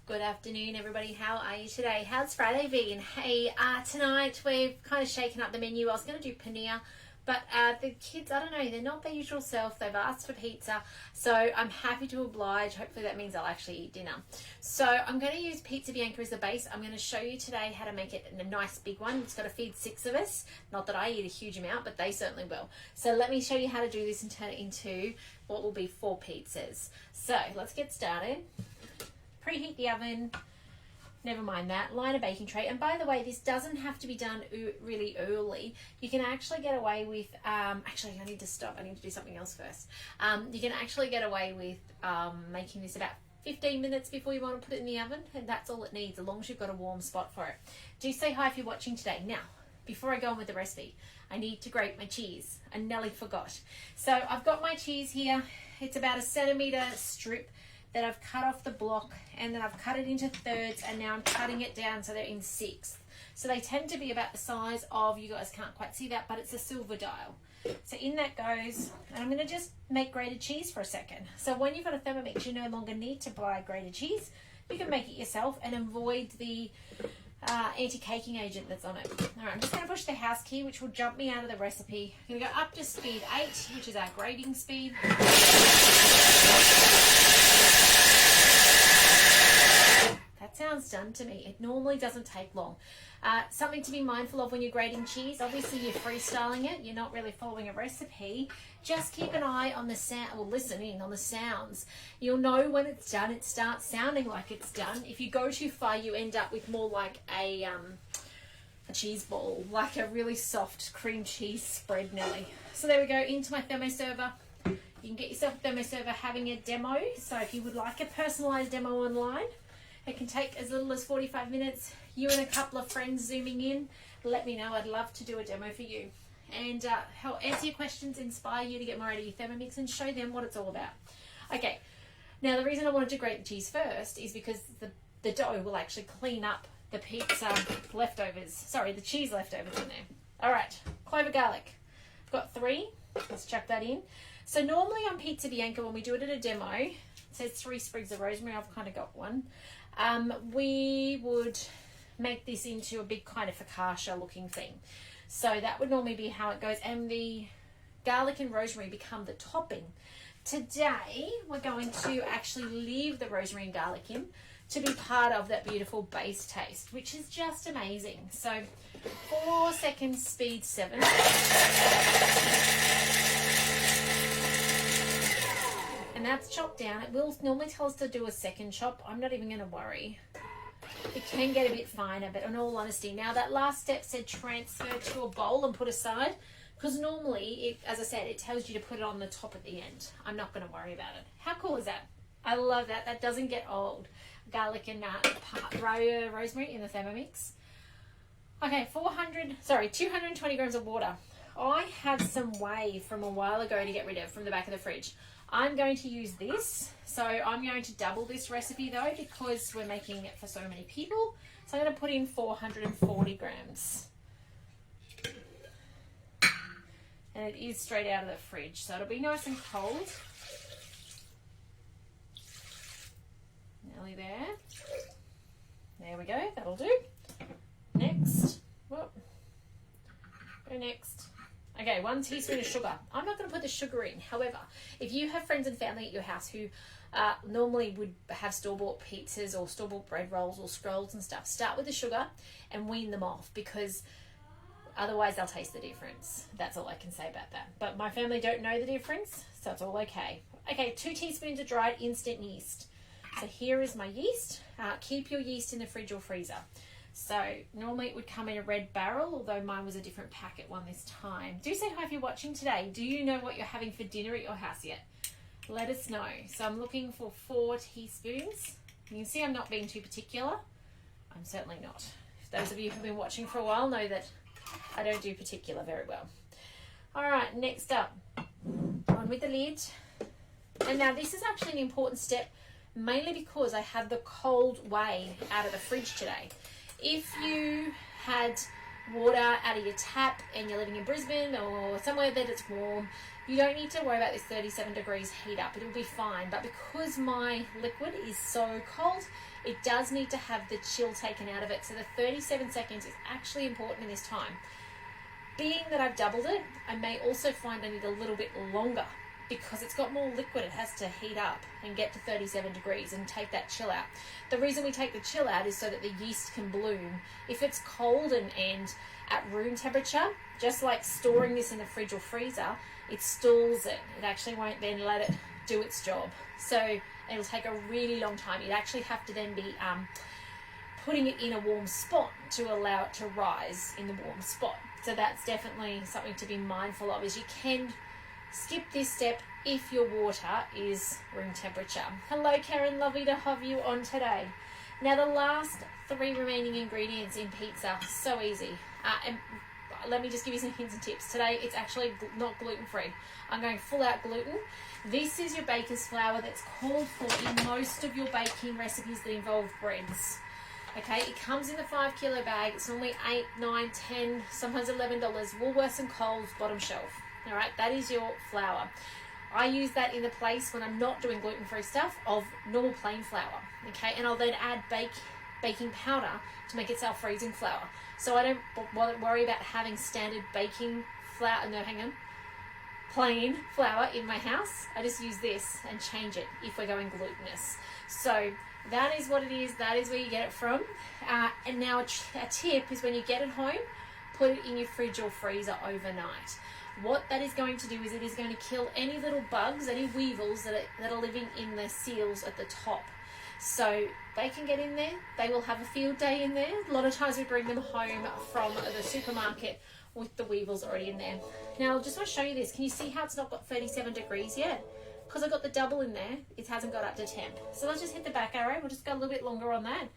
Good afternoon, everybody. How are you today? How's Friday been? Hey, tonight we've kind of shaken up the menu. I was going to do paneer, but the kids, I don't know, they're not their usual self. They've asked for pizza, so I'm happy to oblige. Hopefully that means I'll actually eat dinner. So I'm going to use pizza bianca as the base. I'm going to show you today how to make it in a nice big one. It's got to feed 6 of us. Not that I eat a huge amount, but they certainly will. So let me show you how to do this and turn it into what will be 4 pizzas. So let's get started. Preheat the oven, never mind that, line a baking tray. And by the way, this doesn't have to be done really early. You can actually get away with, actually I need to stop, I need to do something else first. You can actually get away with making this about 15 minutes before you want to put it in the oven, and that's all it needs, as long as you've got a warm spot for it. Do say hi if you're watching today. Now, before I go on with the recipe, I need to grate my cheese. I nearly forgot. So I've got my cheese here. It's about a centimetre strip that I've cut off the block, and then I've cut it into thirds, and now I'm cutting it down so they're in 1/6. So they tend to be about the size of, you guys can't quite see that, but it's a silver dial. So in that goes, and I'm going to just make grated cheese for a second. So when you've got a Thermomix, you no longer need to buy grated cheese. You can make it yourself and avoid the anti-caking agent that's on it. All right, I'm just going to push the house key, which will jump me out of the recipe. I'm going to go up to speed 8, which is our grating speed. That sounds done to me. It normally doesn't take long. Something to be mindful of when you're grating cheese, obviously you're freestyling it, you're not really following a recipe. Just keep an eye on the sound, or listen in on the sounds. You'll know when it's done, it starts sounding like it's done. If you go too far, you end up with more like a cheese ball, like a really soft cream cheese spread nearly. So there we go, into my thermoserver. You can get yourself a thermoserver having a demo. So if you would like a personalized demo online, it can take as little as 45 minutes. You and a couple of friends zooming in, let me know. I'd love to do a demo for you. And help answer your questions, inspire you to get more out of your Thermomix and show them what it's all about. Okay, now the reason I wanted to grate the cheese first is because the dough will actually clean up the pizza leftovers. Sorry, the cheese leftovers in there. All right, clove of garlic. I've got 3. Let's chuck that in. So normally on pizza bianca, when we do it at a demo, it says 3 sprigs of rosemary. I've kind of got one. We would make this into a big kind of focaccia looking thing. So that would normally be how it goes. And the garlic and rosemary become the topping. Today, we're going to actually leave the rosemary and garlic in to be part of that beautiful base taste, which is just amazing. So 4 seconds, speed 7. And that's chopped down. It will normally tell us to do a second chop. I'm not even going to worry. It can get a bit finer, but in all honesty, now that last step said transfer to a bowl and put aside, because normally, as I said, it tells you to put it on the top at the end. I'm not going to worry about it. How cool is that? I love that. That doesn't get old. Garlic and rosemary in the Thermomix. Okay, 220 grams of water. I have some whey from a while ago to get rid of from the back of the fridge. I'm going to use this. So I'm going to double this recipe though, because we're making it for so many people. So I'm going to put in 440 grams. And it is straight out of the fridge, so it'll be nice and cold. Nearly there. There we go, that'll do. Next. Whoop. Go next. Okay, 1 teaspoon of sugar. I'm not going to put the sugar in. However, if you have friends and family at your house who normally would have store-bought pizzas or store-bought bread rolls or scrolls and stuff, start with the sugar and wean them off, because otherwise they'll taste the difference. That's all I can say about that. But my family don't know the difference, so it's all okay. Okay, 2 teaspoons of dried instant yeast. So here is my yeast. Keep your yeast in the fridge or freezer. So normally it would come in a red barrel, although mine was a different packet one this time. Do say hi if you're watching today. Do you know what you're having for dinner at your house yet? Let us know. So I'm looking for 4 teaspoons. You can see I'm not being too particular. I'm certainly not. Those of you who've been watching for a while know that I don't do particular very well. All right, next up, on with the lid. And now this is actually an important step, mainly because I had the cold whey out of the fridge today. If you had water out of your tap and you're living in Brisbane or somewhere that it's warm, you don't need to worry about this 37 degrees heat up. It'll be fine. But because my liquid is so cold, it does need to have the chill taken out of it. So the 37 seconds is actually important in this time. Being that I've doubled it, I may also find I need a little bit longer because it's got more liquid. It has to heat up and get to 37 degrees and take that chill out. The reason we take the chill out is so that the yeast can bloom. If it's cold and at room temperature, just like storing this in the fridge or freezer, it stalls it. It actually won't then let it do its job. So it'll take a really long time. You'd actually have to then be putting it in a warm spot to allow it to rise in the warm spot. So that's definitely something to be mindful of, is you can skip this step if your water is room temperature. Hello Karen, lovely to have you on today. Now the last 3 remaining ingredients in pizza, so easy. And let me just give you some hints and tips. Today it's actually not gluten-free. I'm going full out gluten. This is your baker's flour that's called for in most of your baking recipes that involve breads. Okay, it comes in the 5 kilo bag. It's normally $8, $9, $10, sometimes $11. Woolworths and Coles, bottom shelf. All right, that is your flour. I use that in the place when I'm not doing gluten-free stuff of normal plain flour. Okay, and I'll then add baking powder to make it self-freezing flour. So I don't worry about having standard baking flour. No, hang on. Plain flour in my house. I just use this and change it if we're going glutinous. So that is what it is. That is where you get it from. And now a tip is when you get it home, put it in your fridge or freezer overnight. What that is going to do is it is going to kill any little bugs, any weevils that are living in the seals at the top. So they can get in there. They will have a field day in there. A lot of times we bring them home from the supermarket with the weevils already in there. Now I just want to show you this. Can you see how it's not got 37 degrees yet? Because I've got the double in there, it hasn't got up to temp. So let's just hit the back arrow. We'll just go a little bit longer on that.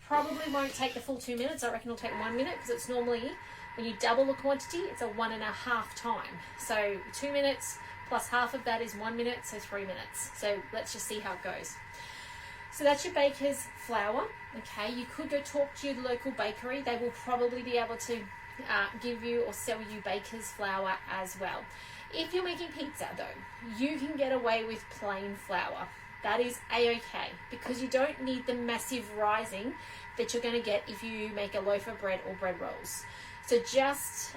Probably won't take the full 2 minutes. I reckon it'll take 1 minute because it's normally, when you double the quantity, it's a 1.5 time. So 2 minutes plus half of that is 1 minute, so 3 minutes. So let's just see how it goes. So that's your baker's flour. Okay, you could go talk to your local bakery. They will probably be able to give you or sell you baker's flour as well. If you're making pizza though, you can get away with plain flour. That is a-okay because you don't need the massive rising that you're going to get if you make a loaf of bread or bread rolls. So just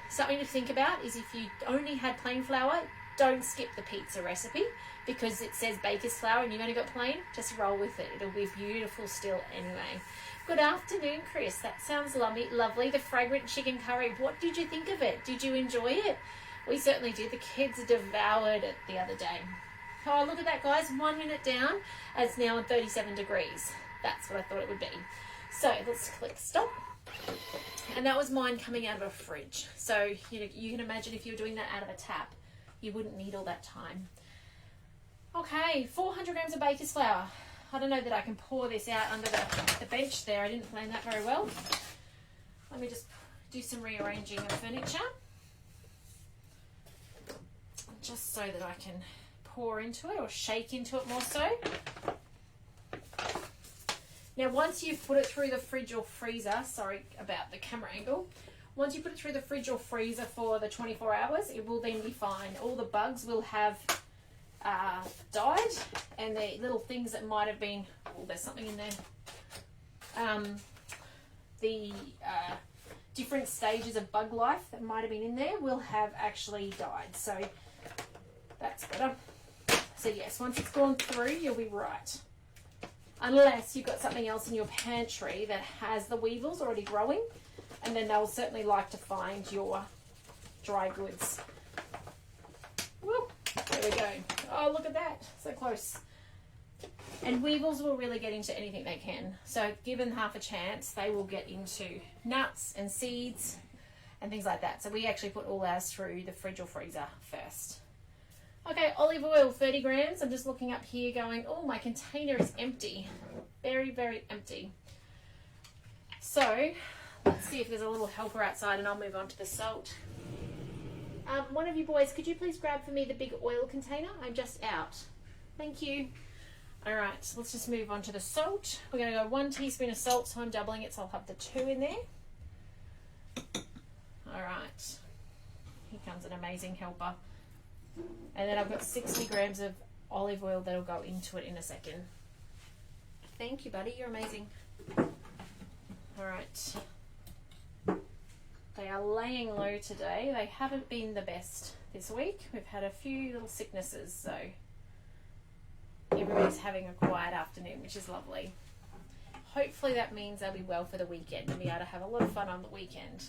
something to think about is if you only had plain flour, don't skip the pizza recipe because it says baker's flour and you've only got plain. Just roll with it. It'll be beautiful still anyway. Good afternoon, Chris. That sounds lovely. The fragrant chicken curry. What did you think of it? Did you enjoy it? We certainly did. The kids devoured it the other day. Oh, look at that, guys. 1 minute down. It's now on 37 degrees. That's what I thought it would be. So let's click stop. And that was mine coming out of a fridge. So you can imagine if you were doing that out of a tap, you wouldn't need all that time. Okay, 400 grams of baker's flour. I don't know that I can pour this out under the bench there. I didn't plan that very well. Let me just do some rearranging of furniture. Just so that I can pour into it or shake into it more so. Now once you've put it through the fridge or freezer, sorry about the camera angle, once you put it through the fridge or freezer for the 24 hours, it will then be fine. All the bugs will have died and the little things that might have been, oh, there's something in there, the different stages of bug life that might have been in there will have actually died. So that's better. So yes, once it's gone through, you'll be right. Unless you've got something else in your pantry that has the weevils already growing, and then they'll certainly like to find your dry goods. Whoop, there we go. Oh, look at that. So close. And weevils will really get into anything they can. So given half a chance, they will get into nuts and seeds and things like that. So we actually put all ours through the fridge or freezer first. Okay, olive oil, 30 grams. I'm just looking up here going, oh, my container is empty. Very, very empty. So let's see if there's a little helper outside and I'll move on to the salt. One of you boys, could you please grab for me the big oil container? I'm just out. Thank you. All right, so let's just move on to the salt. We're going to go 1 teaspoon of salt, so I'm doubling it, so I'll have the 2 in there. All right. Here comes an amazing helper. And then I've got 60 grams of olive oil that'll go into it in a second. Thank you, buddy. You're amazing. All right. They are laying low today. They haven't been the best this week. We've had a few little sicknesses, so everybody's having a quiet afternoon, which is lovely. Hopefully that means they'll be well for the weekend and be able to have a lot of fun on the weekend.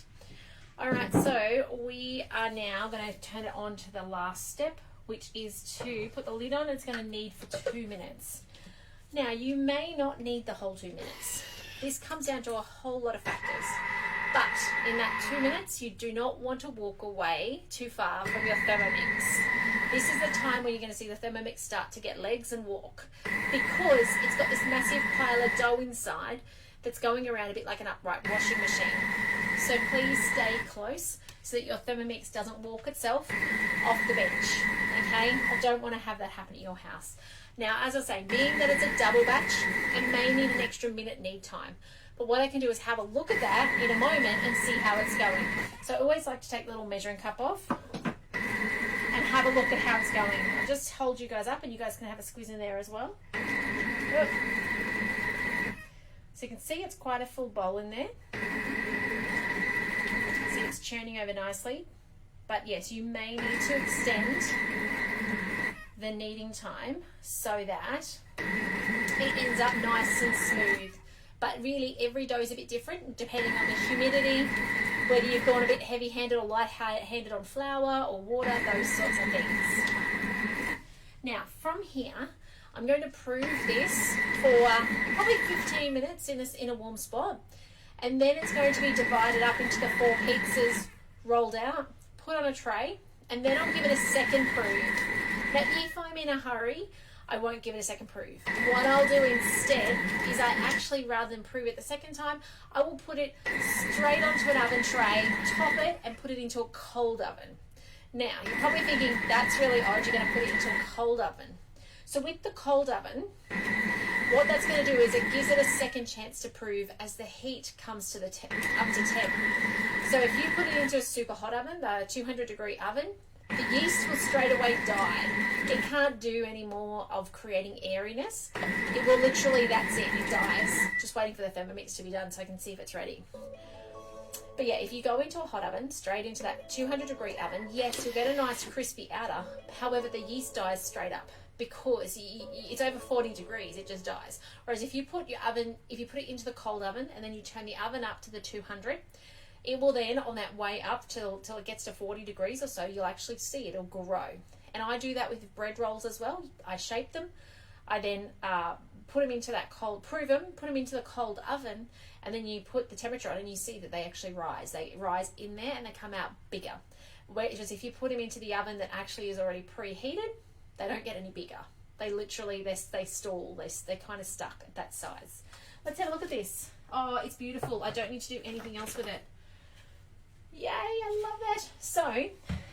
All right, so we are now going to turn it on to the last step, which is to put the lid on. It's going to knead for 2 minutes. Now, you may not need the whole 2 minutes. This comes down to a whole lot of factors. But in that 2 minutes, you do not want to walk away too far from your Thermomix. This is the time when you're going to see the Thermomix start to get legs and walk, because it's got this massive pile of dough inside that's going around a bit like an upright washing machine. So please stay close so that your Thermomix doesn't walk itself off the bench, okay? I don't want to have that happen at your house. Now, as I say, being that it's a double batch, it may need an extra minute knead time. But what I can do is have a look at that in a moment and see how it's going. So I always like to take the little measuring cup off and have a look at how it's going. I'll just hold you guys up and you guys can have a squeeze in there as well. Good. So you can see it's quite a full bowl in there. See, it's churning over nicely. But yes, you may need to extend the kneading time so that it ends up nice and smooth. But really, every dough is a bit different depending on the humidity, whether you've gone a bit heavy-handed or light-handed on flour or water, those sorts of things. Now, from here, I'm going to prove this for probably 15 minutes in a warm spot. And then it's going to be divided up into the 4 pizzas, rolled out, put on a tray, and then I'll give it a second prove. Now, if I'm in a hurry, I won't give it a second prove. What I'll do instead is I actually, rather than prove it the second time, I will put it straight onto an oven tray, top it, and put it into a cold oven. Now, you're probably thinking, that's really odd, you're going to put it into a cold oven. So with the cold oven, what that's going to do is it gives it a second chance to prove as the heat comes to the up to temp. So if you put it into a super hot oven, the 200-degree oven, the yeast will straight away die. It can't do any more of creating airiness. It will literally, that's it, it dies. Just waiting for the Thermomix to be done so I can see if it's ready. But yeah, if you go into a hot oven, straight into that 200-degree oven, yes, you'll get a nice crispy outer. However, the yeast dies straight up because it's over 40 degrees, it just dies. Whereas if you put it into the cold oven and then you turn the oven up to the 200, it will then, on that way up till it gets to 40 degrees or so, you'll actually see it'll grow. And I do that with bread rolls as well. I shape them. I then put them into that cold, put them into the cold oven, and then you put the temperature on and you see that they actually rise. They rise in there and they come out bigger. Whereas if you put them into the oven that actually is already preheated, they don't get any bigger. They literally, they stall. They're kind of stuck at that size. Let's have a look at this. Oh, it's beautiful. I don't need to do anything else with it. Yay, I love that. So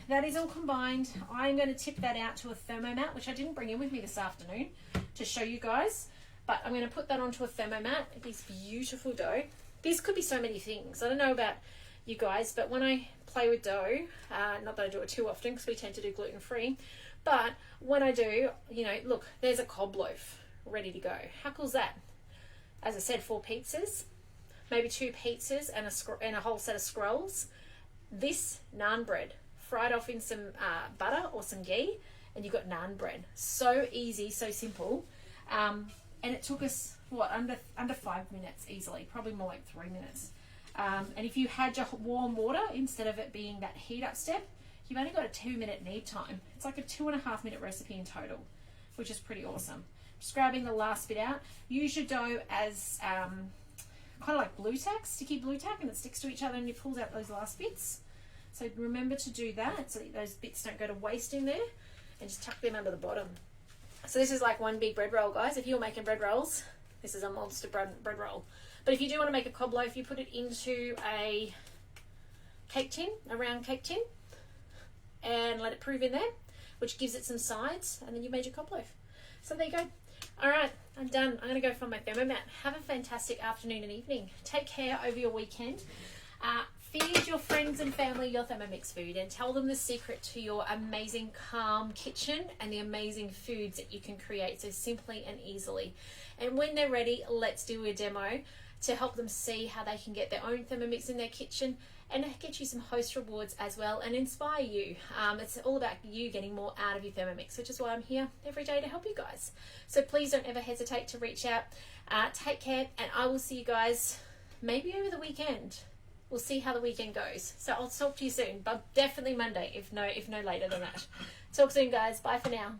that is all combined. I'm going to tip that out to a thermomat, which I didn't bring in with me this afternoon to show you guys, but I'm going to put that onto a thermomat. This beautiful dough. This could be so many things. I don't know about you guys, but when I play with dough, not that I do it too often because we tend to do gluten-free, but when I do, look, there's a cob loaf ready to go. How cool is that? As I said, 4 pizzas, maybe 2 pizzas and a whole set of scrolls. This naan bread, fried off in some butter or some ghee, and you've got naan bread. So easy, so simple. And it took us, under 5 minutes easily, probably more like 3 minutes. And if you had your warm water instead of it being that heat up step, you've only got a 2-minute knead time. It's like a 2.5-minute recipe in total, which is pretty awesome. Just grabbing the last bit out. Use your dough as kind of like blue tacks, sticky blue tack, and it sticks to each other and you pull out those last bits. So remember to do that so that those bits don't go to waste in there, and just tuck them under the bottom. So this is like one big bread roll, guys. If you're making bread rolls, this is a monster bread roll. But if you do want to make a cob loaf, you put it into a cake tin, a round cake tin, and let it prove in there, which gives it some sides, and then you made your cob loaf. So there you go. All right, I'm done. I'm going to go find my thermomat. Have a fantastic afternoon and evening. Take care over your weekend. feed your friends and family your Thermomix food and tell them the secret to your amazing, calm kitchen and the amazing foods that you can create so simply and easily. And when they're ready, let's do a demo to help them see how they can get their own Thermomix in their kitchen and get you some host rewards as well and inspire you. It's all about you getting more out of your Thermomix, which is why I'm here every day to help you guys. So please don't ever hesitate to reach out. Take care, and I will see you guys maybe over the weekend. We'll see how the weekend goes. So I'll talk to you soon, but definitely Monday, if no later than that. Talk soon, guys. Bye for now.